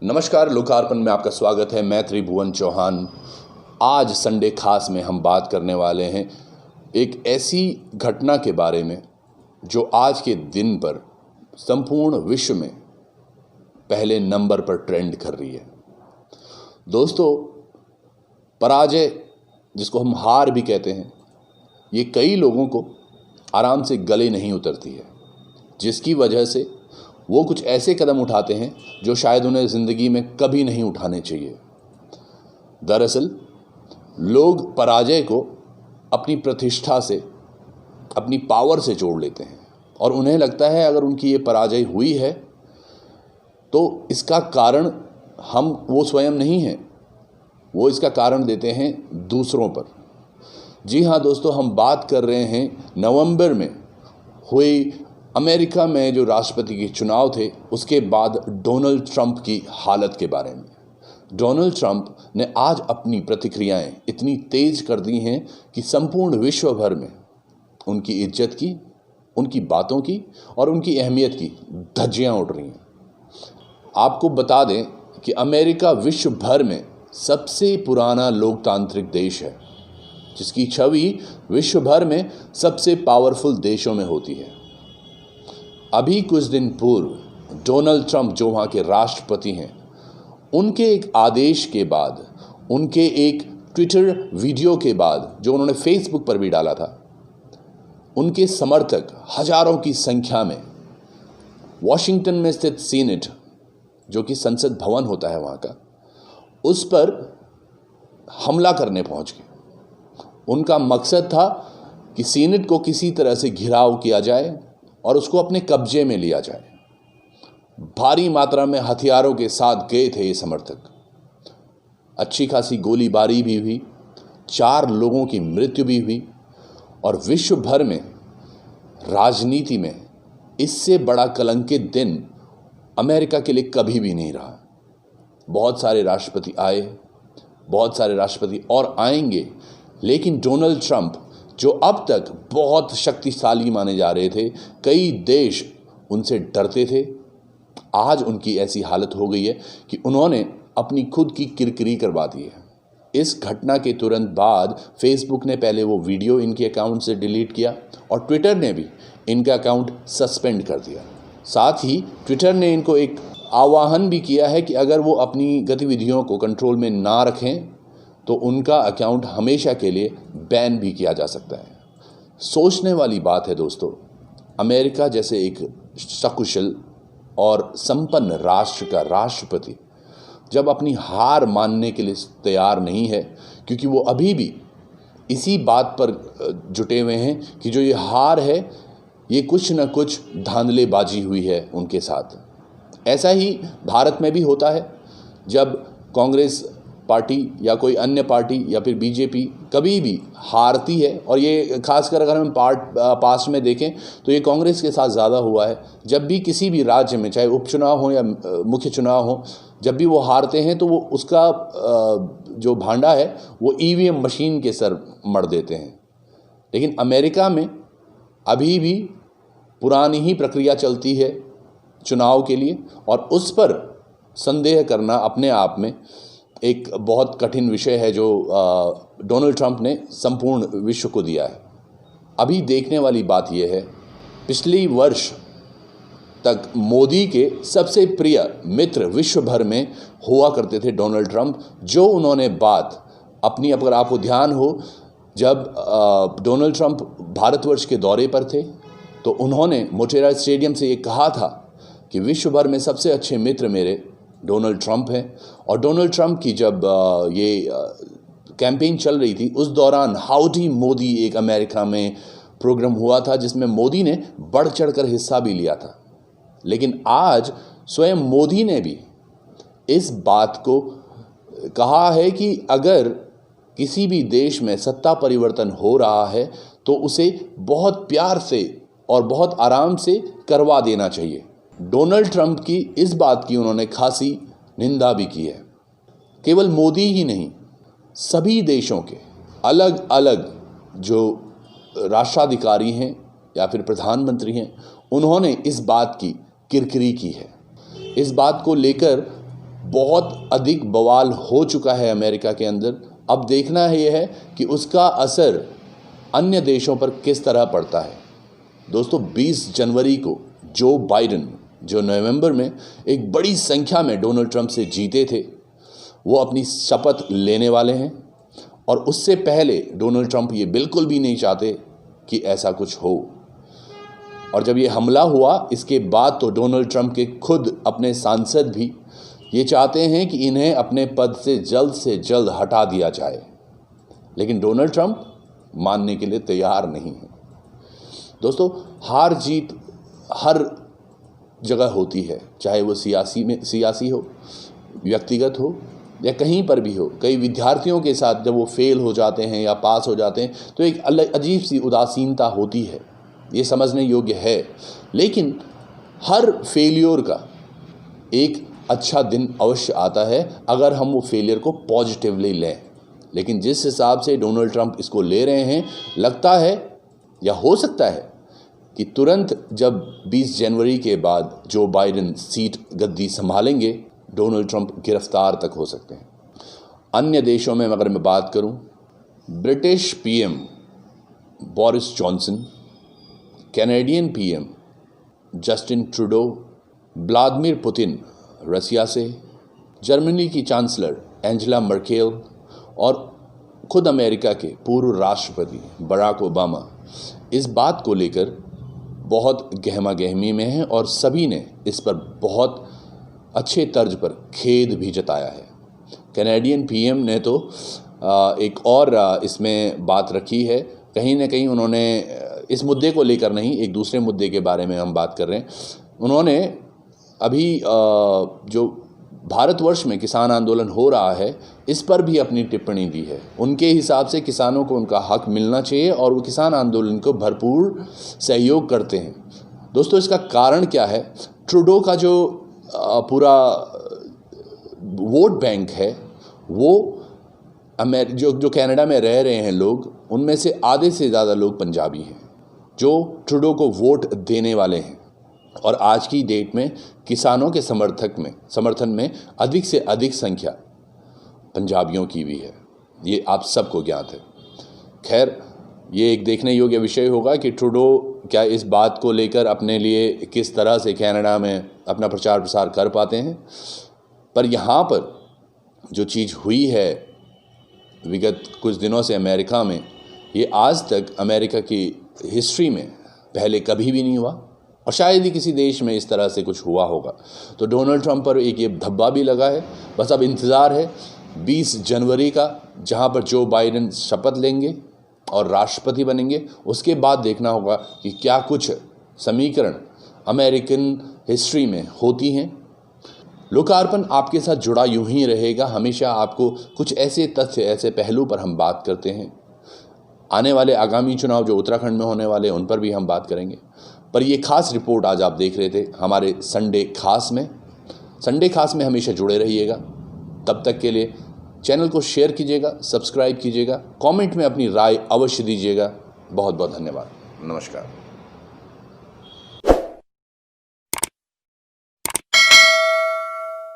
नमस्कार, लोकार्पण में आपका स्वागत है। मैं त्रिभुवन चौहान। आज संडे खास में हम बात करने वाले हैं एक ऐसी घटना के बारे में जो आज के दिन पर संपूर्ण विश्व में पहले नंबर पर ट्रेंड कर रही है। दोस्तों, पराजय जिसको हम हार भी कहते हैं, ये कई लोगों को आराम से गले नहीं उतरती है, जिसकी वजह से वो कुछ ऐसे कदम उठाते हैं जो शायद उन्हें ज़िंदगी में कभी नहीं उठाने चाहिए। दरअसल लोग पराजय को अपनी प्रतिष्ठा से, अपनी पावर से जोड़ लेते हैं और उन्हें लगता है अगर उनकी ये पराजय हुई है तो इसका कारण वो स्वयं नहीं हैं, वो इसका कारण देते हैं दूसरों पर। जी हाँ दोस्तों, हम बात कर रहे हैं नवंबर में हुई अमेरिका में जो राष्ट्रपति के चुनाव थे उसके बाद डोनाल्ड ट्रंप की हालत के बारे में। डोनाल्ड ट्रंप ने आज अपनी प्रतिक्रियाएं इतनी तेज कर दी हैं कि संपूर्ण विश्व भर में उनकी इज्जत की, उनकी बातों की और उनकी अहमियत की धज्जियां उड़ रही हैं। आपको बता दें कि अमेरिका विश्व भर में सबसे पुराना लोकतांत्रिक देश है, जिसकी छवि विश्व भर में सबसे पावरफुल देशों में होती है। अभी कुछ दिन पूर्व डोनाल्ड ट्रंप जो वहाँ के राष्ट्रपति हैं, उनके एक आदेश के बाद, उनके एक ट्विटर वीडियो के बाद जो उन्होंने फेसबुक पर भी डाला था, उनके समर्थक हजारों की संख्या में वॉशिंगटन में स्थित सीनेट, जो कि संसद भवन होता है वहाँ का, उस पर हमला करने पहुँच गए। उनका मकसद था कि सीनेट को किसी तरह से घिराव किया जाए और उसको अपने कब्जे में लिया जाए। भारी मात्रा में हथियारों के साथ गए थे ये समर्थक। अच्छी खासी गोलीबारी भी हुई, 4 लोगों की मृत्यु भी हुई और विश्व भर में राजनीति में इससे बड़ा कलंकित दिन अमेरिका के लिए कभी भी नहीं रहा। बहुत सारे राष्ट्रपति आए, बहुत सारे राष्ट्रपति और आएंगे, लेकिन डोनाल्ड ट्रंप जो अब तक बहुत शक्तिशाली माने जा रहे थे, कई देश उनसे डरते थे, आज उनकी ऐसी हालत हो गई है कि उन्होंने अपनी खुद की किरकिरी करवा दी है। इस घटना के तुरंत बाद फेसबुक ने पहले वो वीडियो इनके अकाउंट से डिलीट किया और ट्विटर ने भी इनका अकाउंट सस्पेंड कर दिया। साथ ही ट्विटर ने इनको एक आह्वान भी किया है कि अगर वो अपनी गतिविधियों को कंट्रोल में ना रखें तो उनका अकाउंट हमेशा के लिए बैन भी किया जा सकता है। सोचने वाली बात है दोस्तों, अमेरिका जैसे एक सकुशल और संपन्न राष्ट्र का राष्ट्रपति जब अपनी हार मानने के लिए तैयार नहीं है, क्योंकि वो अभी भी इसी बात पर जुटे हुए हैं कि जो ये हार है ये कुछ न कुछ धांधलेबाजी हुई है उनके साथ। ऐसा ही भारत में भी होता है। जब कांग्रेस पार्टी या कोई अन्य पार्टी या फिर बीजेपी कभी भी हारती है, और ये खासकर अगर हम पास्ट में देखें तो ये कांग्रेस के साथ ज़्यादा हुआ है। जब भी किसी भी राज्य में, चाहे उपचुनाव हो या मुख्य चुनाव हो, जब भी वो हारते हैं तो वो उसका जो भांडा है वो ईवीएम मशीन के सर मढ़ देते हैं। लेकिन अमेरिका में अभी भी पुरानी ही प्रक्रिया चलती है चुनाव के लिए, और उस पर संदेह करना अपने आप में एक बहुत कठिन विषय है जो डोनाल्ड ट्रंप ने संपूर्ण विश्व को दिया है। अभी देखने वाली बात यह है, पिछले वर्ष तक मोदी के सबसे प्रिय मित्र विश्व भर में हुआ करते थे डोनाल्ड ट्रंप। जो उन्होंने बात अपनी, अगर आपको ध्यान हो, जब डोनाल्ड ट्रंप भारतवर्ष के दौरे पर थे तो उन्होंने मोटेरा स्टेडियम से ये कहा था कि विश्व भर में सबसे अच्छे मित्र मेरे डोनाल्ड ट्रंप हैं। और डोनाल्ड ट्रंप की जब ये कैंपेन चल रही थी, उस दौरान हाउडी मोदी एक अमेरिका में प्रोग्राम हुआ था जिसमें मोदी ने बढ़ चढ़कर हिस्सा भी लिया था। लेकिन आज स्वयं मोदी ने भी इस बात को कहा है कि अगर किसी भी देश में सत्ता परिवर्तन हो रहा है तो उसे बहुत प्यार से और बहुत आराम से करवा देना चाहिए। डोनाल्ड ट्रंप की इस बात की उन्होंने खासी निंदा भी की है। केवल मोदी ही नहीं, सभी देशों के अलग अलग जो राष्ट्राधिकारी हैं या फिर प्रधानमंत्री हैं, उन्होंने इस बात की किरकिरी की है। इस बात को लेकर बहुत अधिक बवाल हो चुका है अमेरिका के अंदर। अब देखना है यह है कि उसका असर अन्य देशों पर किस तरह पड़ता है। दोस्तों, 20 जनवरी को जो बाइडेन, जो नवंबर में एक बड़ी संख्या में डोनाल्ड ट्रंप से जीते थे, वो अपनी शपथ लेने वाले हैं। और उससे पहले डोनाल्ड ट्रंप ये बिल्कुल भी नहीं चाहते कि ऐसा कुछ हो। और जब ये हमला हुआ, इसके बाद तो डोनाल्ड ट्रंप के खुद अपने सांसद भी ये चाहते हैं कि इन्हें अपने पद से जल्द हटा दिया जाए, लेकिन डोनाल्ड ट्रंप मानने के लिए तैयार नहीं है। दोस्तों, हार जीत हर जगह होती है, चाहे वो सियासी हो, व्यक्तिगत हो, या कहीं पर भी हो। कई विद्यार्थियों के साथ जब वो फेल हो जाते हैं या पास हो जाते हैं तो एक अजीब सी उदासीनता होती है, ये समझने योग्य है। लेकिन हर फेलियर का एक अच्छा दिन अवश्य आता है अगर हम वो फेलियर को पॉजिटिवली लें। लेकिन जिस हिसाब से डोनाल्ड ट्रंप इसको ले रहे हैं, लगता है या हो सकता है कि तुरंत जब 20 जनवरी के बाद जो बाइडेन सीट गद्दी संभालेंगे, डोनाल्ड ट्रंप गिरफ्तार तक हो सकते हैं। अन्य देशों में अगर मैं बात करूं, British PM Boris Johnson, Canadian PM Justin Trudeau, Vladimir Putin Russia से, जर्मनी की चांसलर एंजेला मर्केल और खुद अमेरिका के पूर्व राष्ट्रपति बराक ओबामा इस बात को लेकर बहुत गहमा गहमी में हैं और सभी ने इस पर बहुत अच्छे तर्ज पर खेद भी जताया है। कैनेडियन पीएम ने तो एक और इसमें बात रखी है, कहीं ना कहीं उन्होंने इस मुद्दे को लेकर नहीं, एक दूसरे मुद्दे के बारे में हम बात कर रहे हैं। उन्होंने अभी जो भारतवर्ष में किसान आंदोलन हो रहा है, इस पर भी अपनी टिप्पणी दी है। उनके हिसाब से किसानों को उनका हक मिलना चाहिए और वो किसान आंदोलन को भरपूर सहयोग करते हैं। दोस्तों, इसका कारण क्या है? ट्रूडो का जो पूरा वोट बैंक है, वो जो कनाडा में रह रहे हैं लोग, उनमें से आधे से ज़्यादा लोग पंजाबी हैं जो ट्रूडो को वोट देने वाले हैं। और आज की डेट में किसानों के समर्थन में अधिक से अधिक संख्या पंजाबियों की भी है, ये आप सबको ज्ञात है। खैर, ये एक देखने योग्य विषय होगा कि ट्रूडो क्या इस बात को लेकर अपने लिए किस तरह से कनाडा में अपना प्रचार प्रसार कर पाते हैं। पर यहाँ पर जो चीज़ हुई है विगत कुछ दिनों से अमेरिका में, ये आज तक अमेरिका की हिस्ट्री में पहले कभी भी नहीं हुआ और शायद ही किसी देश में इस तरह से कुछ हुआ होगा। तो डोनाल्ड ट्रंप पर एक ये धब्बा भी लगा है। बस अब इंतज़ार है 20 जनवरी का, जहाँ पर जो बाइडेन शपथ लेंगे और राष्ट्रपति बनेंगे। उसके बाद देखना होगा कि क्या कुछ समीकरण अमेरिकन हिस्ट्री में होती हैं। लोकार्पण आपके साथ जुड़ा यूं ही रहेगा। हमेशा आपको कुछ ऐसे तथ्य, ऐसे पहलू पर हम बात करते हैं। आने वाले आगामी चुनाव जो उत्तराखंड में होने वाले, उन पर भी हम बात करेंगे। पर ये खास रिपोर्ट आज आप देख रहे थे हमारे संडे खास में हमेशा जुड़े रहिएगा। तब तक के लिए चैनल को शेयर कीजिएगा, सब्सक्राइब कीजिएगा, कमेंट में अपनी राय अवश्य दीजिएगा। बहुत बहुत धन्यवाद। नमस्कार।